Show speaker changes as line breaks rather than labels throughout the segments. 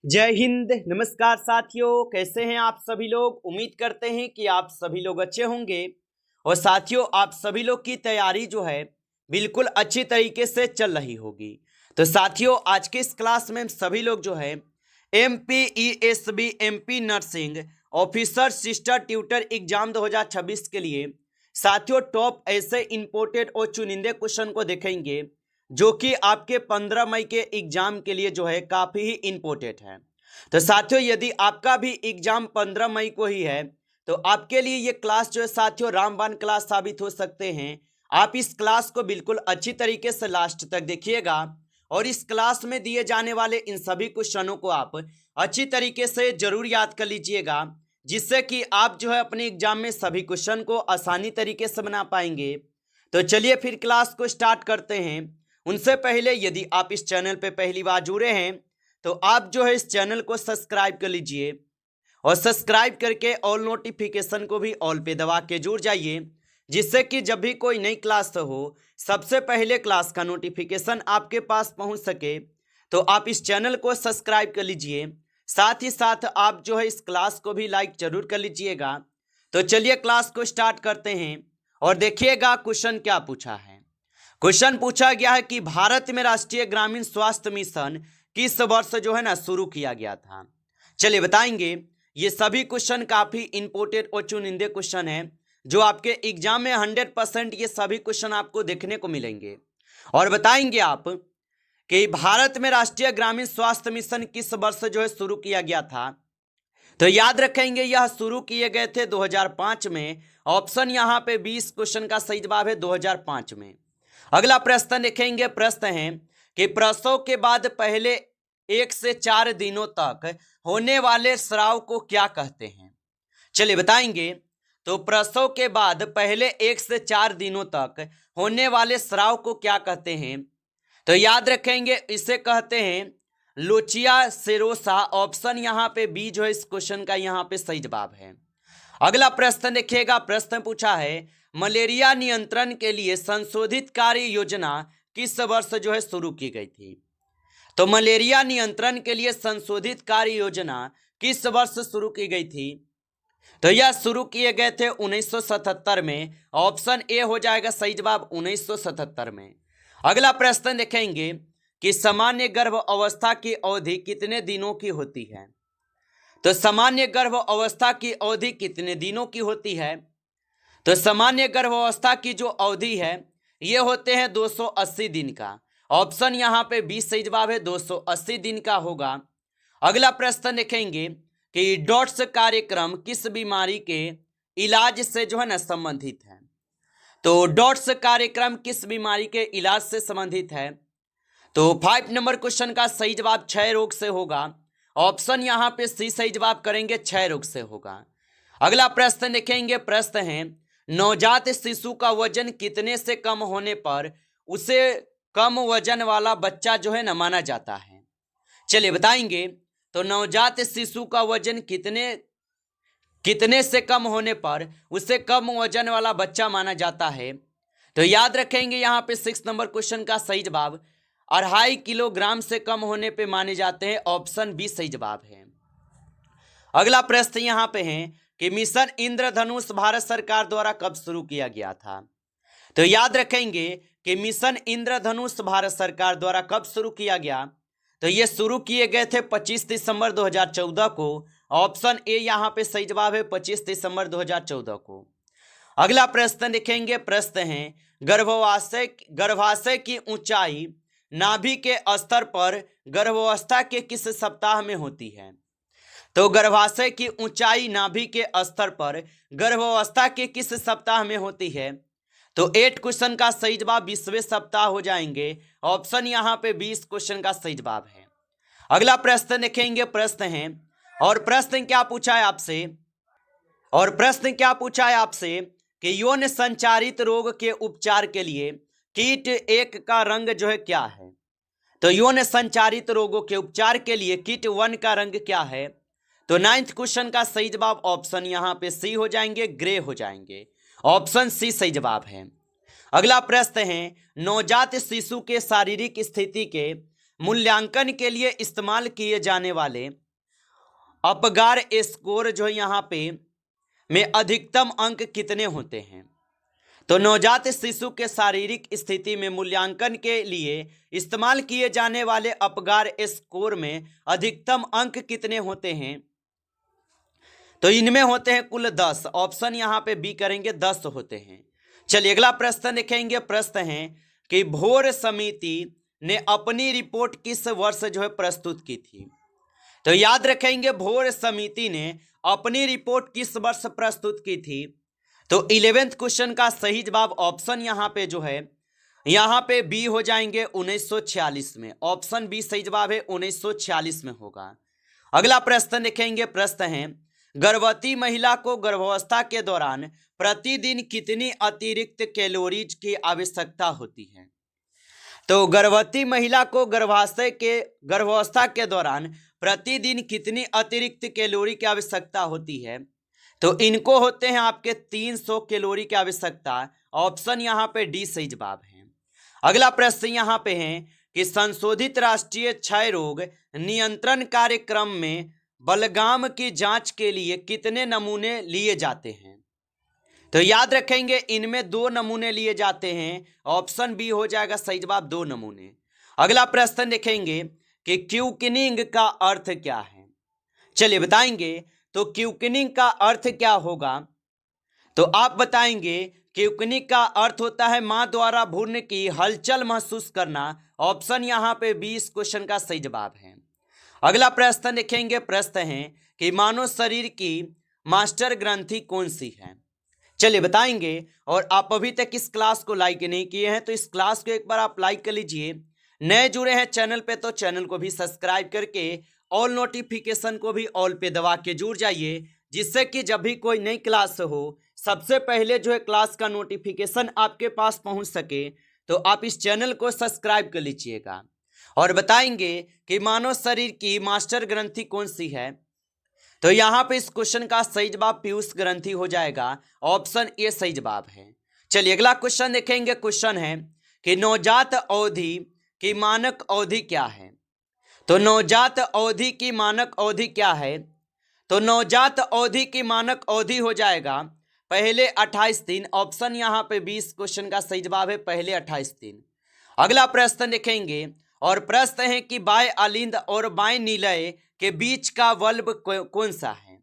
जय हिंद। नमस्कार साथियों, कैसे हैं आप सभी लोग। उम्मीद करते हैं कि आप सभी लोग अच्छे होंगे। और साथियों, आप सभी लोग की तैयारी जो है बिल्कुल अच्छी तरीके से चल रही होगी। तो साथियों, आज के इस क्लास में हम सभी लोग जो है MPESB MP nursing officer sister tutor exam 2026 के लिए साथियों टॉप ऐसे इंपोर्टेड और चुनिंदे क्वेश्चन को देखेंगे जो कि आपके 15 मई के एग्जाम के लिए जो है काफी ही इंपोर्टेंट है। तो साथियों, यदि आपका भी एग्जाम 15 मई को ही है तो आपके लिए ये क्लास जो है साथियों रामबाण क्लास साबित हो सकते हैं। आप इस क्लास को बिल्कुल अच्छी तरीके से लास्ट तक देखिएगा और इस क्लास में दिए जाने वाले इन सभी क्वेश्चनों को आप अच्छी तरीके से जरूर याद कर लीजिएगा, जिससे कि आप जो है अपने एग्जाम में सभी क्वेश्चन को आसानी तरीके से बना पाएंगे। तो चलिए फिर क्लास को स्टार्ट करते हैं। उनसे पहले यदि आप इस चैनल पे पहली बार जुड़े हैं तो आप जो है इस चैनल को सब्सक्राइब कर लीजिए और सब्सक्राइब करके ऑल नोटिफिकेशन को भी ऑल पे दबा के जुड़ जाइए, जिससे कि जब भी कोई नई क्लास हो सबसे पहले क्लास का नोटिफिकेशन आपके पास पहुंच सके। तो आप इस चैनल को सब्सक्राइब कर लीजिए, साथ ही साथ आप जो है इस क्लास को भी लाइक जरूर कर लीजिएगा। तो चलिए क्लास को स्टार्ट करते हैं और देखिएगा क्वेश्चन क्या पूछा है। क्वेश्चन पूछा गया है कि भारत में राष्ट्रीय ग्रामीण स्वास्थ्य मिशन किस वर्ष जो है ना शुरू किया गया था। चलिए बताएंगे। ये सभी क्वेश्चन काफी इंपोर्टेंट और चुनिंदे क्वेश्चन है जो आपके एग्जाम में 100% ये सभी क्वेश्चन आपको देखने को मिलेंगे। और बताएंगे आप कि भारत में राष्ट्रीय ग्रामीण स्वास्थ्य मिशन किस वर्ष जो है शुरू किया गया था। तो याद रखेंगे यह शुरू किए गए थे 2005 में। ऑप्शन यहाँ पे 20 क्वेश्चन का सही जवाब है 2005 में। अगला प्रश्न देखेंगे। प्रश्न है कि प्रसव के बाद पहले 1 से 4 दिनों तक होने वाले स्राव को क्या कहते हैं। चलिए बताएंगे। तो प्रसव के बाद पहले 1 से 4 दिनों तक होने वाले स्राव को क्या कहते हैं। तो याद रखेंगे इसे कहते हैं लुचिया सेरोसा। ऑप्शन यहाँ पे बी जो है इस क्वेश्चन का यहाँ पे सही जवाब है। अगला प्रश्न देखिएगा। प्रश्न पूछा है मलेरिया नियंत्रण के लिए संशोधित कार्य योजना किस वर्ष जो है शुरू की गई थी। तो मलेरिया नियंत्रण के लिए संशोधित कार्य योजना किस वर्ष शुरू की गई थी। तो यह शुरू किए गए थे 1977 में। ऑप्शन ए हो जाएगा सही जवाब 1977 में। अगला प्रश्न देखेंगे कि सामान्य गर्भ अवस्था की अवधि कितने दिनों की होती है। तो सामान्य गर्भ अवस्था की अवधि कितने दिनों की होती है। तो सामान्य गर्भावस्था की जो अवधि है ये होते हैं 280 दिन का। ऑप्शन यहाँ पे 20 सही जवाब है 280 दिन का होगा। अगला प्रश्न देखेंगे कि डॉट्स कार्यक्रम किस बीमारी के इलाज से जो है ना संबंधित है। तो डॉट्स कार्यक्रम किस बीमारी के इलाज से संबंधित है। तो 5 नंबर क्वेश्चन का सही जवाब क्षय रोग से होगा। ऑप्शन यहाँ पे सी सही जवाब करेंगे, क्षय रोग से होगा। अगला प्रश्न देखेंगे। प्रश्न है नवजात शिशु का वजन कितने से कम होने पर उसे कम वजन वाला बच्चा जो है ना माना जाता है। चलिए बताएंगे। तो नवजात शिशु का वजन कितने से कम होने पर उसे कम वजन वाला बच्चा माना जाता है। तो याद रखेंगे यहाँ पे 6 नंबर क्वेश्चन का सही जवाब 2.5 किलोग्राम से कम होने पे माने जाते हैं। ऑप्शन बी सही जवाब है। अगला प्रश्न यहाँ पे है कि मिशन इंद्रधनुष भारत सरकार द्वारा कब शुरू किया गया था। तो याद रखेंगे कि मिशन इंद्रधनुष भारत सरकार द्वारा कब शुरू किया गया। तो ये शुरू किए गए थे 25 दिसंबर 2014 को। ऑप्शन ए यहाँ पे सही जवाब है 25 दिसंबर 2014 को। अगला प्रश्न देखेंगे। प्रश्न है गर्भाशय की ऊंचाई नाभि के स्तर पर गर्भावस्था के किस सप्ताह में होती है। तो गर्भाशय की ऊंचाई नाभि के स्तर पर गर्भावस्था के किस सप्ताह में होती है। तो 8 क्वेश्चन का सही जवाब 20वें सप्ताह हो जाएंगे। ऑप्शन यहाँ पे 20 क्वेश्चन का सही जवाब है। अगला प्रश्न देखेंगे। प्रश्न है और प्रश्न क्या पूछा है आपसे कि यौन संचारित रोग के उपचार के लिए कीट 1 का रंग जो है क्या है। तो यौन संचारित रोगों के उपचार के लिए कीट 1 का रंग क्या है। तो 9th क्वेश्चन का सही जवाब ऑप्शन यहाँ पे सी हो जाएंगे, ग्रे हो जाएंगे। ऑप्शन सी सही जवाब है। अगला प्रश्न है नवजात शिशु के शारीरिक स्थिति के मूल्यांकन के लिए इस्तेमाल किए जाने वाले अपगार स्कोर जो यहाँ पे में अधिकतम अंक कितने होते हैं? तो नवजात शिशु के शारीरिक स्थिति में मूल्यांकन के लिए इस्तेमाल किए जाने वाले अपगार स्कोर में अधिकतम अंक कितने होते हैं? तो इनमें होते हैं कुल 10। ऑप्शन यहाँ पे बी करेंगे, 10 होते हैं। चलिए अगला प्रश्न देखेंगे। प्रश्न है कि भोर समिति ने अपनी रिपोर्ट किस वर्ष जो है प्रस्तुत की थी? तो याद रखेंगे भोर समिति ने अपनी रिपोर्ट किस वर्ष प्रस्तुत की थी? तो 11th क्वेश्चन का सही जवाब ऑप्शन यहाँ पे जो है यहाँ पे बी हो जाएंगे 1946 में। ऑप्शन बी सही जवाब है, 1946 में होगा। अगला प्रश्न देखेंगे। प्रश्न है गर्भवती महिला को गर्भावस्था के दौरान प्रतिदिन कितनी अतिरिक्त कैलोरीज की आवश्यकता होती है? तो गर्भवती महिला को गर्भावस्था के दौरान प्रतिदिन कितनी अतिरिक्त कैलोरी की आवश्यकता होती है? तो इनको होते हैं आपके 300 कैलोरी की आवश्यकता। ऑप्शन यहाँ पे डी सही जवाब है। अगला प्रश्न यहाँ पे है कि संशोधित राष्ट्रीय क्षय रोग नियंत्रण कार्यक्रम में बलगाम की जांच के लिए कितने नमूने लिए जाते हैं? तो याद रखेंगे इनमें 2 नमूने लिए जाते हैं। ऑप्शन बी हो जाएगा सही जवाब, 2 नमूने। अगला प्रश्न देखेंगे कि क्यूकनिंग का अर्थ क्या है? चलिए बताएंगे। तो क्यूकनिंग का अर्थ क्या होगा? तो आप बताएंगे क्यूकनिंग का अर्थ होता है मां द्वारा भ्रूण की हलचल महसूस करना। ऑप्शन यहाँ पे 20 क्वेश्चन का सही जवाब है। अगला प्रश्न देखेंगे। प्रश्न है कि मानव शरीर की मास्टर ग्रंथि कौन सी है? चलिए बताएंगे। और आप अभी तक इस क्लास को लाइक नहीं किए हैं तो इस क्लास को एक बार आप लाइक कर लीजिए। नए जुड़े हैं चैनल पे तो चैनल को भी सब्सक्राइब करके ऑल नोटिफिकेशन को भी ऑल पे दबा के जुड़ जाइए, जिससे कि जब भी कोई नई क्लास हो सबसे पहले जो है क्लास का नोटिफिकेशन आपके पास पहुंच सके। तो आप इस चैनल को सब्सक्राइब कर लीजिएगा। और बताएंगे कि मानव शरीर की मास्टर ग्रंथि कौन सी है? तो यहाँ पे इस क्वेश्चन का सही जवाब पीयूष ग्रंथि हो जाएगा। ऑप्शन ए सही जवाब है। चलिए अगला क्वेश्चन देखेंगे। क्वेश्चन है कि नवजात अवधि की मानक अवधि क्या है? तो नवजात अवधि की मानक अवधि क्या है? तो नवजात अवधि की मानक अवधि हो जाएगा पहले 28 दिन। ऑप्शन यहाँ पे 20 क्वेश्चन का सही जवाब है, पहले 28 दिन। अगला प्रश्न देखेंगे। और प्रश्न है कि बाएं अलिंद और बाएं निलय के बीच का वल्ब कौन सा है?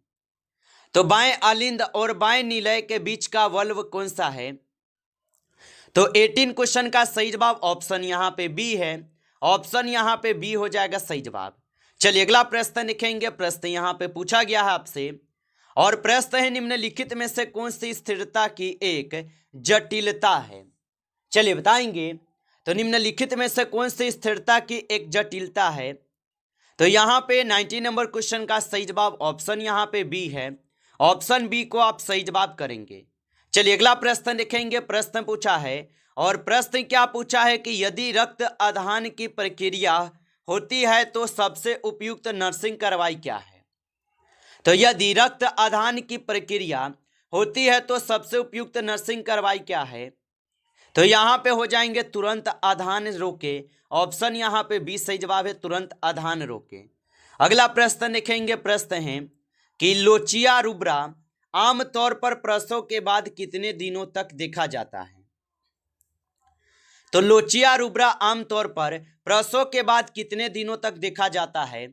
तो बाएं अलिंद और बाएं निलय के बीच का वल्ब कौन सा है? तो 18 क्वेश्चन का सही जवाब ऑप्शन यहाँ पे बी है। ऑप्शन यहाँ पे बी हो जाएगा सही जवाब। चलिए अगला प्रश्न लिखेंगे। प्रश्न यहाँ पे पूछा गया है आपसे। और प्रश्न है निम्नलिखित में से कौन सी स्थिरता की एक जटिलता है? चलिए बताएंगे। तो निम्नलिखित में से कौन सी स्थिरता की एक जटिलता है? तो यहाँ पे 90 नंबर क्वेश्चन का सही जवाब ऑप्शन यहाँ पे बी है। ऑप्शन बी को आप सही जवाब करेंगे। चलिए अगला प्रश्न देखेंगे। प्रश्न पूछा है और प्रश्न क्या पूछा है कि यदि रक्त आधान की प्रक्रिया होती है तो सबसे उपयुक्त नर्सिंग कार्रवाई क्या है? तो यदि रक्त आधान की प्रक्रिया होती है तो सबसे उपयुक्त नर्सिंग कार्रवाई क्या है? तो यहाँ पे हो जाएंगे तुरंत आधान रोके। ऑप्शन यहाँ पे बी सही जवाब है, तुरंत आधान रोके। अगला प्रश्न देखेंगे। प्रश्न है कि लोचिया रुब्रा आमतौर पर प्रसव के बाद कितने दिनों तक देखा जाता है? तो लोचिया रुब्रा आमतौर पर प्रसव के बाद कितने दिनों तक देखा जाता है?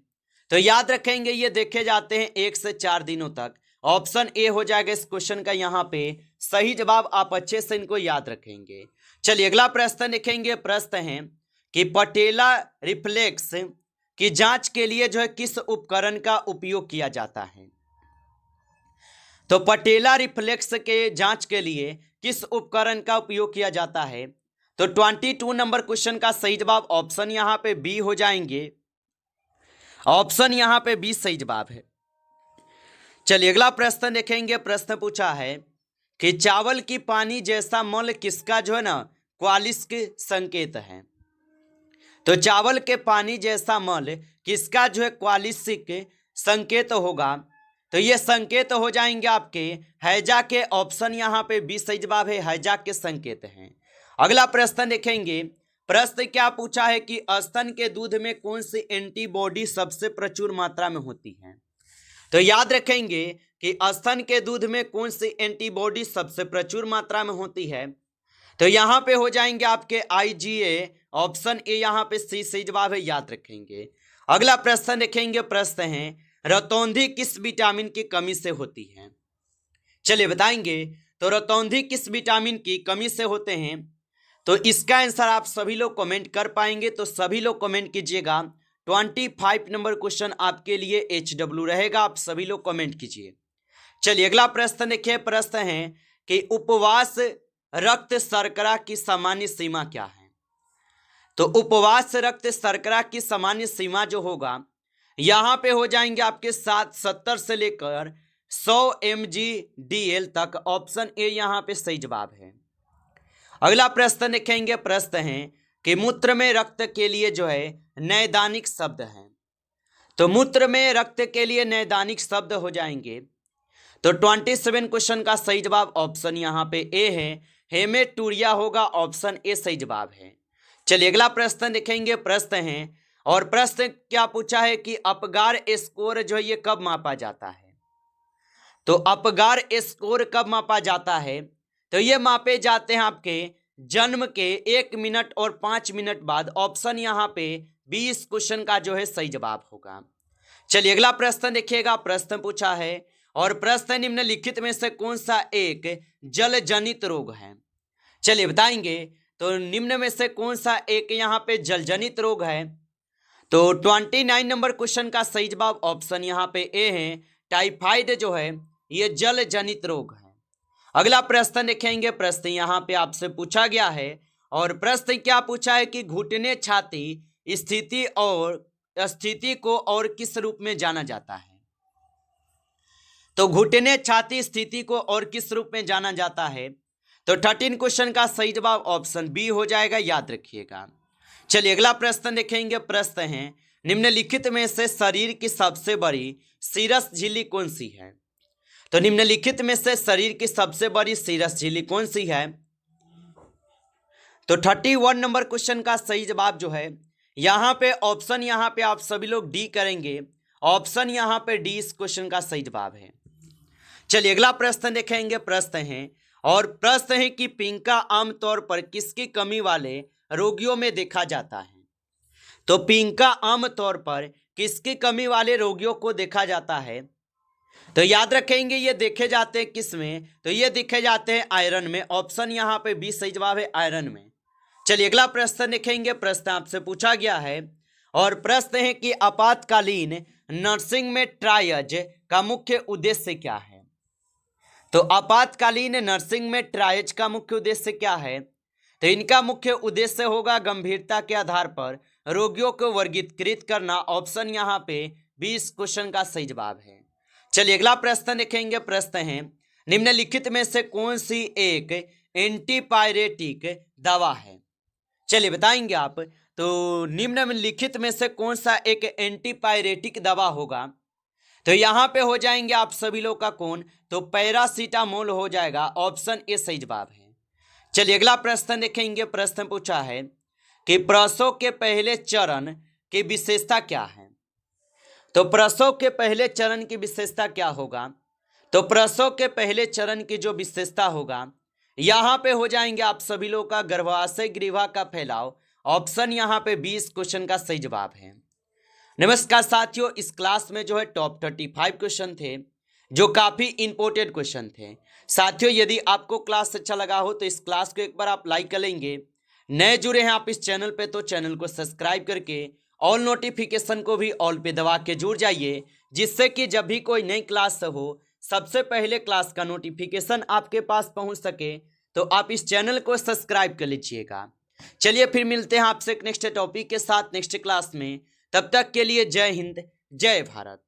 तो याद रखेंगे ये देखे जाते हैं 1 से 4 दिनों तक। ऑप्शन ए हो जाएगा इस क्वेश्चन का यहाँ पे सही जवाब। आप अच्छे से इनको याद रखेंगे। चलिए अगला प्रश्न देखेंगे। प्रश्न है कि पटेला रिफ्लेक्स की जांच के लिए जो है किस उपकरण का उपयोग किया जाता है? तो पटेला रिफ्लेक्स के जांच के लिए किस उपकरण का उपयोग किया जाता है? तो 22 नंबर क्वेश्चन का सही जवाब ऑप्शन यहाँ पे बी हो जाएंगे। ऑप्शन यहाँ पे बी सही जवाब है। चलिए अगला प्रश्न देखेंगे। प्रश्न पूछा है कि चावल की पानी जैसा मल किसका जो है ना क्वालिस्क संकेत है? तो चावल के पानी जैसा मल किसका जो है क्वालिस्क संकेत होगा? तो ये संकेत हो जाएंगे आपके हैजा के। ऑप्शन यहाँ पे बी सही जवाब है, हैजा के संकेत हैं। अगला प्रश्न देखेंगे। प्रश्न क्या पूछा है कि स्तन के दूध में कौन सी एंटीबॉडी सबसे प्रचुर मात्रा में होती है। तो याद रखेंगे कि स्तन के दूध में कौन सी एंटीबॉडी सबसे प्रचुर मात्रा में होती है। तो यहाँ पे हो जाएंगे आपके IgA, ऑप्शन ए यहाँ पे सी सही जवाब है, याद रखेंगे। अगला प्रश्न देखेंगे, प्रश्न है रतौंधी किस विटामिन की कमी से होती है। चलिए बताएंगे, तो रतौंधी किस विटामिन की कमी से होते हैं। तो इसका आंसर आप सभी लोग कमेंट कर पाएंगे, तो सभी लोग कमेंट कीजिएगा। 25 नंबर क्वेश्चन आपके लिए HW रहेगा, आप सभी लोग कमेंट कीजिए। चलिए अगला प्रश्न देखिए, प्रश्न है कि उपवास रक्त शर्करा की सामान्य सीमा क्या है। तो उपवास रक्त शर्करा की सामान्य सीमा जो होगा यहाँ पे हो जाएंगे आपके 70 से लेकर 100 mg/dl तक, ऑप्शन ए यहाँ पे सही जवाब है। अगला प्रश्न देखेंगे, प्रश्न है कि मूत्र में रक्त के लिए जो है नैदानिक शब्द है। तो मूत्र में रक्त के लिए नैदानिक शब्द हो जाएंगे। तो 27 क्वेश्चन का सही जवाब ऑप्शन यहाँ पे ए है, हेमेटूरिया होगा, ऑप्शन ए सही जवाब है। चलिए अगला प्रश्न देखेंगे, प्रश्न है और प्रश्न क्या पूछा है कि अपगार स्कोर जो है ये कब मापा जाता है। तो अपगार स्कोर कब मापा जाता है, तो ये मापे जाते हैं आपके जन्म के 1 मिनट और 5 मिनट बाद, ऑप्शन यहाँ पे 20 क्वेश्चन का जो है सही जवाब होगा। चलिए अगला प्रश्न देखिएगा, प्रश्न पूछा है और प्रश्न निम्नलिखित में से कौन सा एक जल जनित रोग है। चलिए बताएंगे, तो निम्न में से कौन सा एक यहाँ पे जल जनित रोग है। तो 29 नंबर क्वेश्चन का सही जवाब ऑप्शन यहाँ पे ए है, टाइफाइड जो है ये जल जनित रोग है। अगला प्रश्न देखेंगे, प्रश्न यहाँ पे आपसे पूछा गया है और प्रश्न क्या पूछा है कि घुटने छाती स्थिति को और किस रूप में जाना जाता है। तो घुटने छाती स्थिति को और किस रूप में जाना जाता है। तो 13 क्वेश्चन का सही जवाब ऑप्शन बी हो जाएगा, याद रखिएगा। चलिए अगला प्रश्न देखेंगे, प्रश्न है निम्नलिखित में से शरीर की सबसे बड़ी सीरस झिल्ली कौन सी है। तो निम्नलिखित में से शरीर की सबसे बड़ी सीरस झिल्ली कौन सी है। तो 31 नंबर क्वेश्चन का सही जवाब जो है यहाँ पे ऑप्शन यहाँ पे आप सभी लोग डी करेंगे, ऑप्शन यहाँ पे डी इस क्वेश्चन का सही जवाब है। चलिए अगला प्रश्न देखेंगे, प्रश्न है और प्रश्न है कि पिंका आमतौर पर किसकी कमी वाले रोगियों में देखा जाता है। तो पिंका आमतौर पर किसकी कमी वाले रोगियों को देखा जाता है। तो याद रखेंगे ये देखे जाते हैं किस में, तो ये देखे जाते हैं आयरन में, ऑप्शन यहाँ पे बी सही जवाब है, आयरन में। चलिए अगला प्रश्न देखेंगे, प्रश्न आपसे पूछा गया है और प्रश्न है कि आपातकालीन नर्सिंग में ट्रायज का मुख्य उद्देश्य क्या है। तो आपातकालीन नर्सिंग में ट्रायज का मुख्य उद्देश्य क्या है। तो इनका मुख्य उद्देश्य होगा गंभीरता के आधार पर रोगियों को वर्गीकृत करना, ऑप्शन यहाँ पे 20 क्वेश्चन का सही जवाब है। चलिए अगला प्रश्न देखेंगे, प्रश्न है निम्नलिखित में से कौन सी एक एंटीपायरेटिक दवा है। चलिए बताएंगे आप, तो निम्नलिखित में से कौन सा एक एंटीपायरेटिक दवा होगा। तो यहाँ पे हो जाएंगे आप सभी लोग का कौन, तो पैरासीटामोल हो जाएगा, ऑप्शन ए सही जवाब है। चलिए अगला प्रश्न देखेंगे, प्रश्न पूछा है कि प्रसव के पहले चरण की विशेषता क्या है। तो प्रसव के पहले चरण की विशेषता क्या होगा। तो प्रसव के पहले चरण की जो विशेषता होगा यहाँ पे हो जाएंगे आप सभी लोग का गर्भाशय ग्रीवा का फैलाव, ऑप्शन यहाँ पे 20 क्वेश्चन का सही जवाब है। नमस्कार साथियों, इस क्लास में जो है टॉप 35 क्वेश्चन थे जो काफ़ी इंपॉर्टेंट क्वेश्चन थे। साथियों यदि आपको क्लास अच्छा लगा हो तो इस क्लास को एक बार आप लाइक कर लेंगे। नए जुड़े हैं आप इस चैनल पे तो चैनल को सब्सक्राइब करके ऑल नोटिफिकेशन को भी ऑल पे दबा के जुड़ जाइए, जिससे कि जब भी कोई नई क्लास हो सबसे पहले क्लास का नोटिफिकेशन आपके पास पहुंच सके। तो आप इस चैनल को सब्सक्राइब कर लीजिएगा। चलिए फिर मिलते हैं आपसे एक नेक्स्ट टॉपिक के साथ नेक्स्ट क्लास में। तब तक के लिए जय हिंद, जय भारत।